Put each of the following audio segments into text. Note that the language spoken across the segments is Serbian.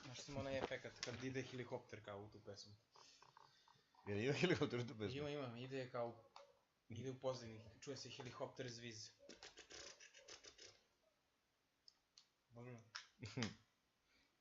Znaš sam onaj efekat kad ide helikopter kao u tu pesmu. Jer ima helikopter u tu pesmu? Ima, ide kao, ide u pozadini, čuje se helikopter zviz. Možemo?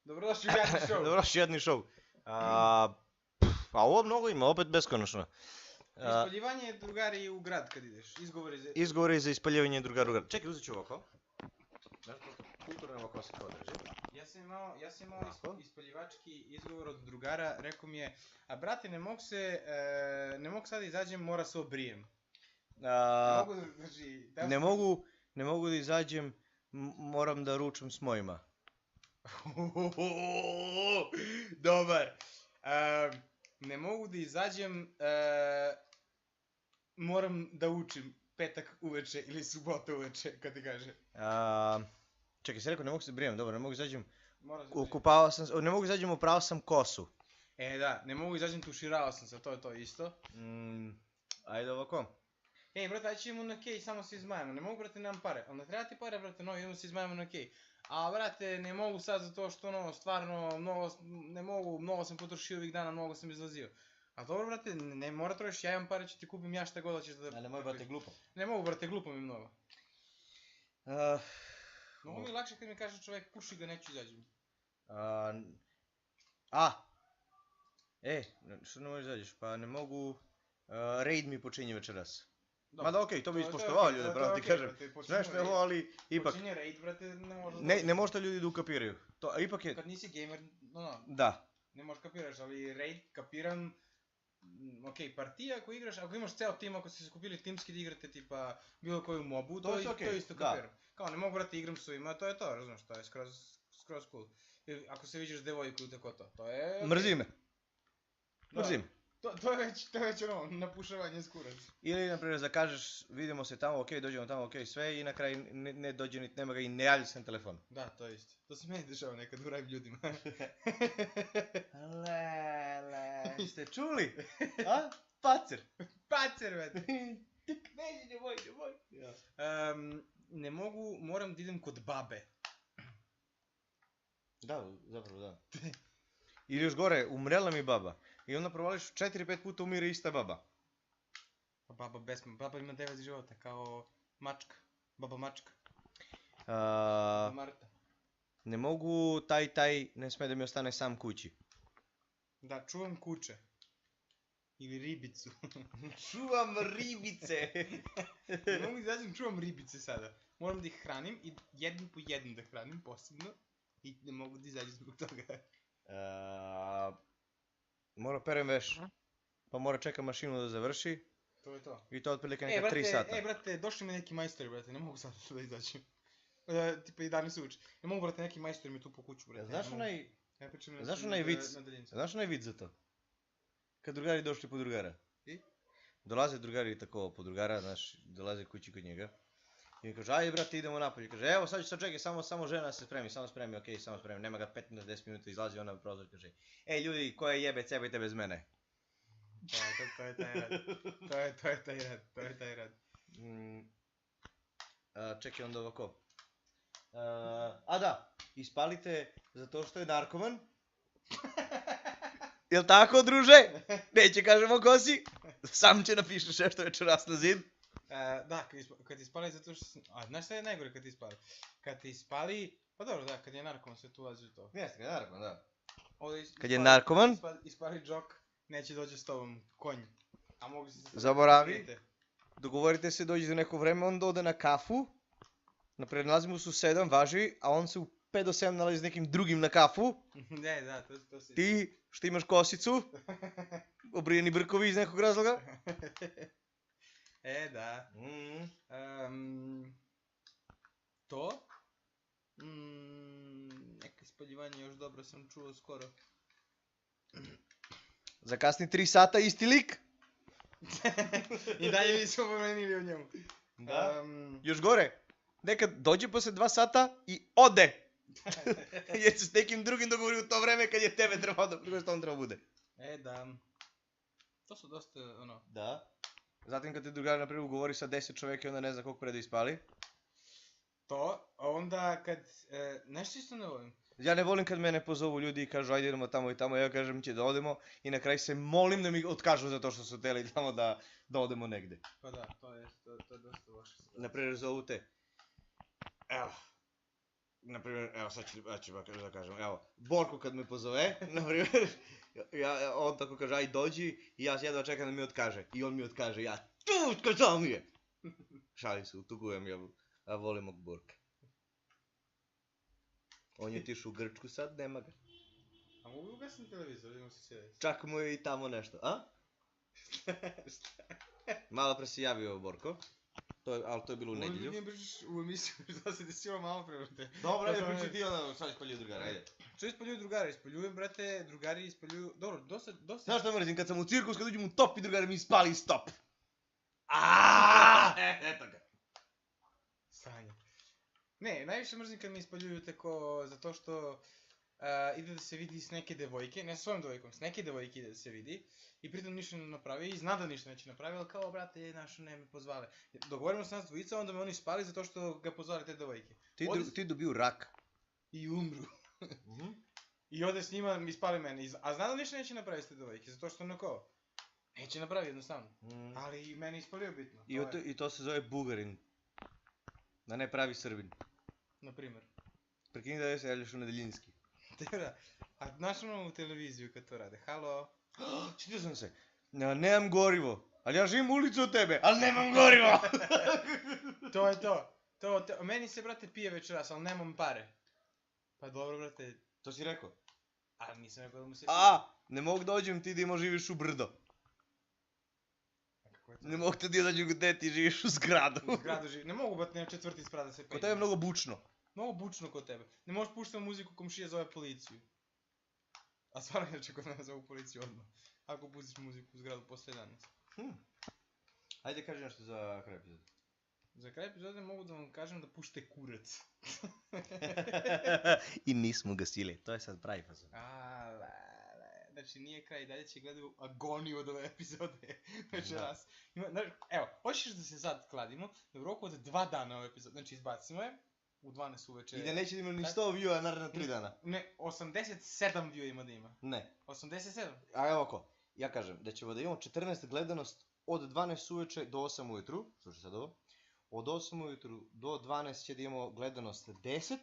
Dobrodošli u Jadni show! Dobrodošli u Jadni show. A ovo mnogo ima, opet beskonačno. Ispaljivanje drugari u grad kad ideš, Izgovori za ispaljivanje drugara u grad. Čekaj, uzet ću ovako. Kulturno ovako se kao drži. Ja sam imao ispaljivački izgovor od drugara, rekao mi je, a brate, ne mogu sad izađem, mora se obrijem. Ne mogu da izađem, moram da ručam s mojima. Dobar. Ne mogu da izađem, moram da učim petak uveče ili subota uveče, kad ti kaže. Čekaj, si rekao ne mogu se brijem, dobro, ne mogu izađem, Ne mogu izađem, upravo sam kosu. Da, ne mogu izađem, tuširao sam se, to je to isto. Ajde ovako. Ej, brate, ajde ćemo na kej, samo se izmajemo, ne mogu, brate, nemam pare. Onda treba ti pare, brate, no, idemo se izmajemo na kej. A, brate, ne mogu sad zato što, stvarno, ne mogu, mnogo sam potrošio ovih dana, mnogo sam izlazio. A dobro, brate, ne mora trošiš, ja imam pare, ću ti kupim ja šta god hoćeš da... A ne moj, brate, glupo. Ne mogu, brate, glupo mi mnogo. Mnogo mi je lakše kad mi kaže čovjek, puši ga, neću izađem. Što ne možeš izađeš? Pa ne mogu, raid mi počinje večeras. Mada okej, to bi ispoštovao ljude, pravo ti kažem. Znaš ne, ali ipak... Počinje raid, brate, ne možeš... Ne možete ljudi da ukapiraju. To ipak je... Kad nisi gamer, Da. Ne možeš kapiraš, ali raid kapiram... Okej, partija ako igraš, ako imaš ceo tim, ako ste se kupili timski da igrate tipa bilo koju mobu, to isto kapiram. Kao ne mogu, brate, igram s ovima, to je to, razumiješ, to je skroz cool. Ako se vidiš devojku, tako to je... Mrzi me. Mrzim. To je već napušavanje skurac. Ili, naprimjer, da kažeš, vidimo se tamo, okej, dođemo tamo, okej, sve i na kraju ne dođe niti nema ga i ne javlja se na telefon. Da, to je isto. To se meni dešava nekad u rajim ljudima. Lele, ste čuli? A? Pacer. Pacer, brate. Ne moj. Ne mogu, moram da idem kod babe. Da, zapravo da. Ili još gore, umrela mi baba. I onda provališ 4-5 puta umire ista baba. Pa baba ima 9 života, kao mačka. Baba mačka. Marta. Ne mogu, taj ne sme da mi ostane sam kući. Da, čuvam kuće. Ili ribicu. Čuvam ribice! Ne mogu izađem, čuvam ribice sada. Moram da ih hranim i jedan po jedan da hranim posebno. I ne mogu da izađem zbog toga. Mora perem veš, pa mora čeka mašinu da završi. To je to. I to otprilike neka 3 sata. Brate, došli mi neki majstori, brate, ne mogu sad da izađem. Tipa i dani se uči. Ne mogu, brate, neki majstori mi tu po kuću, brate. Znaš onaj vid za to? Kad drugari došli po drugara. I? Dolaze drugari tako po drugara, znaš, dolaze kući kod njega. I mi kaže, ajde brate, idemo napolje. Kaže, evo sad ću sad čekaj, samo žena se spremi, okej, samo spremi. Nema ga 15-10 minuta, izlazi ona u prozor i kaže, ej ljudi, ko je jebe, cebajte bez mene. To je taj rad. To je taj rad. Čekaj onda ovako. Da, ispalite zato što je narkoman. Jel tako, druže? Neće kažemo ko si. Sam će napišeš nešto večeras na zid. Da, kad ti spali zato što... znaš šta je najgore kad ti spali? Kad ti spali... Pa dobro, da, kad je narkoman sve tu ulazi u to. Jeste, kad je narkoman, da. Kad je narkoman? Ispali džok, neće dođe s tobom konj. A mogu se... Zaboravi. Dogovorite se, dođete neko vreme, on ode na kafu. Naprijed nalazimo su 7, važi, a on se u 5 do 7 nalazi s nekim drugim na kafu. Ne, da, to si... Ti, što imaš kosicu, obrijeni brkovi iz nekog razloga. Da. To? Neka ispaljivanje još dobro sam čuo skoro. Zakasni 3 sata, isti lik. I dalje nismo pomenili o njemu. Da. Još gore, nekad dođe posle 2 sata i ode. Jer se s nekim drugim dogovori u to vreme kad je tebe trebao da što on treba bude. Da. To su dosta, Da. Zatim kad te drugar, naprijed, ugovori sa 10 čoveka i onda ne zna koliko pre da ispali. To, a onda kad, nešto isto ne volim. Ja ne volim kad mene pozovu ljudi i kažu ajde idemo tamo i tamo, ja kažem će da odemo i na kraju se molim da mi otkažu zato što su hteli tamo da odemo negde. Pa da, to je dosta loše. Naprimjer, zovu te, evo, naprimjer, evo sad ću da kažem, evo, Borko kad me pozove, naprimjer, on tako kaže aj dođi i ja jedva čekam da mi otkaže i on mi otkaže, ja tu što mi je. Šalim se, utugujem, ja volim mog Borka. On je otišao u Grčku sad, nema ga. A mogu ugasiti televizor, vidimo se sjeti. Čak mu je i tamo nešto, a? Malo pre si javio Borko, ali to je bilo u nedjelju. Mogu da pričaš u emisiju, da se desilo malo pre, brate. Dobro, ajde pričaj ti onda, sad ispaljuju drugara, ajde. Što ispaljuju drugara? Ispaljujem, brate, drugari ispaljuju... Dobro, dosta... Znaš što mrzim, kad sam u cirkus, kad uđem u top i drugari mi ispali stop. Eto ga. Sranje. Ne, najviše mrzim kad mi ispaljuju tako, zato što ide da se vidi s neke devojke, ne sa svojom devojkom, s neke devojke ide da se vidi i pritom ništa ne napravi i zna da ništa neće napravi, ali kao, brate, našu ne me pozvale. Dogovorimo se nas dvojica, onda me oni ispali zato što ga pozvali te devojke. Ti dobiju rak. I umru. I ode s njima i ispali mene, a zna da ništa neće napravi s te devojke, zato što onako, neće napravi jednostavno, ali i meni ispalio bitno. I to se zove Bugarin. Da ne pravi Srbin. Naprimjer. Prekini da se javljaš u nedeljinski. Tera, a znaš ono u televiziju kad to rade, halo? Čitio sam se. Nemam gorivo, ali ja živim u ulicu od tebe, ali nemam gorivo! To je to. Meni se, brate, pije večeras, ali nemam pare. Pa dobro, brate. To si rekao? Ali nisam rekao da mu se pije. Ne mogu dođem ti da živiš u brdo. Ne mogu te da dođem gde ti živiš u zgradu. U zgradu živiš, ne mogu, brate, na četvrti sprat da se penje. Kod tebe je mnogo bučno. Mnogo bučno kod tebe. Ne možeš puštati muziku, komšija zove policiju. A stvarno inače kod mene zove policiju odmah. Ako pustiš muziku u zgradu posle 11. Ajde kaži nešto za kraj epizode. Za kraj epizode mogu da vam kažem da puštate kurac. I nismo gasili, to je sad pravi fazon. Znači nije kraj, dalje će gledaju agoniju od ove epizode večeras. Evo, hoćeš da se sad kladimo, da u roku od 2 dana ove epizode, znači izbacimo je, u 12 uveče. I da neće da ima ni 100 view-a naravno 3 dana. Ne, 87 view ima da ima. Ne. 87? A evo ako, ja kažem da ćemo da imamo 14 gledanost od 12 uveče do 8 ujutru, slušaj sad ovo, od 8 ujutru do 12 će da imamo gledanost 10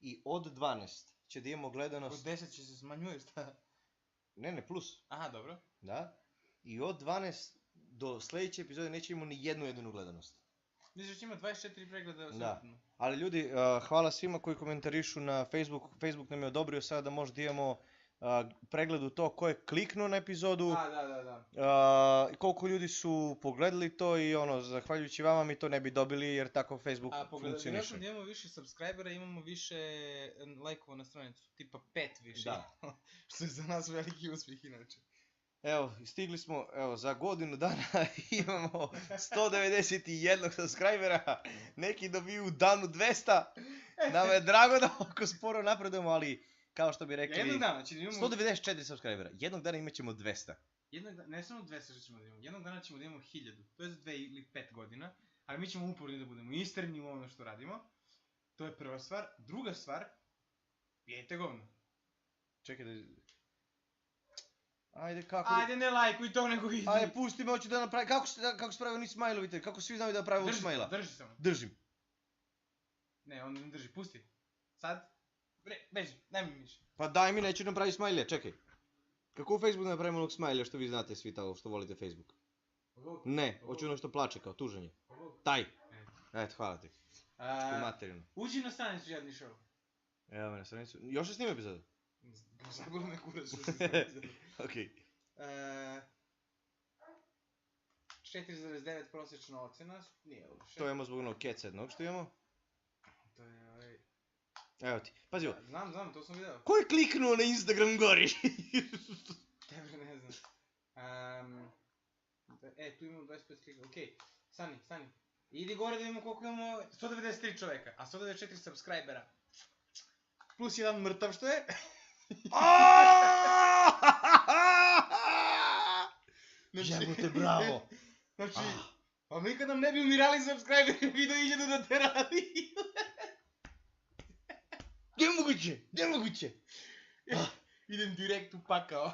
i od 12 će da imamo gledanost... Od 10 će se smanjuje, šta? Ne, plus. Aha, dobro. Da. I od 12 do sljedeće epizode neće imamo ni jednu gledanost. Misliš da će ima 24 pregleda? Da. Ali ljudi, hvala svima koji komentarišu na Facebook. Facebook nam je odobrio sada da možda imamo pregled u to ko je kliknuo na epizodu. Da. Koliko ljudi su pogledali to i zahvaljujući vama mi to ne bi dobili jer tako Facebook funkcioniše. Vjerojatno da imamo više subscribera, imamo više lajkova na stranicu. Tipa 5 više. Da. Što je za nas veliki uspjeh inače. Evo, stigli smo, za godinu dana imamo 191 subscribera, neki dobiju u danu 200, nama je drago da oko sporo napredujemo, ali kao što bi rekli, jednog dana će da imamo... 194 subscribera, jednog dana imat ćemo 200. Ne samo 200 što ćemo da imamo, jednog dana ćemo da imamo 1000, to je za 2 ili 5 godina, ali mi ćemo uporni da budemo istreni u ono što radimo, to je prva stvar. Druga stvar, pijete govno. Čekaj da... Ajde ne lajkuj to nego idi. Ajde pusti me, hoću da napravim, kako se pravi oni smajlovi, kako svi znaju da pravi od smajla? Drži samo. Držim. Ne, on ne drži, pusti. Sad? Beži, daj mi miš. Pa daj mi, neću napraviti smajlija, čekaj. Kako u Facebooku napravimo onog smajlija što vi znate svi tako što volite Facebook? Ne, hoću ono što plače kao tuženje. Taj. Eto, hvala ti. U materinu. Uđi na stranicu Jadni Show. Evo me na stranicu. Još je snima epizoda? Zabilo me kurac što se snima epizoda. Okej. 4,9 prosječna ocena, nije loše. To imamo zbog onog keca jednog što imamo. To je Evo ti, pazi ovo. Znam, to sam video. Ko je kliknuo na Instagram gori? Tebe ne znam. Tu imamo 25 klika, okej. Stani. Idi gore da vidimo koliko imamo, 193 čoveka, a 194 subscribera. Plus jedan mrtav što je. Jebote, bravo! Znači, Ама и нам не би умирали сабскрайбери, видео иде да натeravi. Неmoguće! Idem direkt u pakao.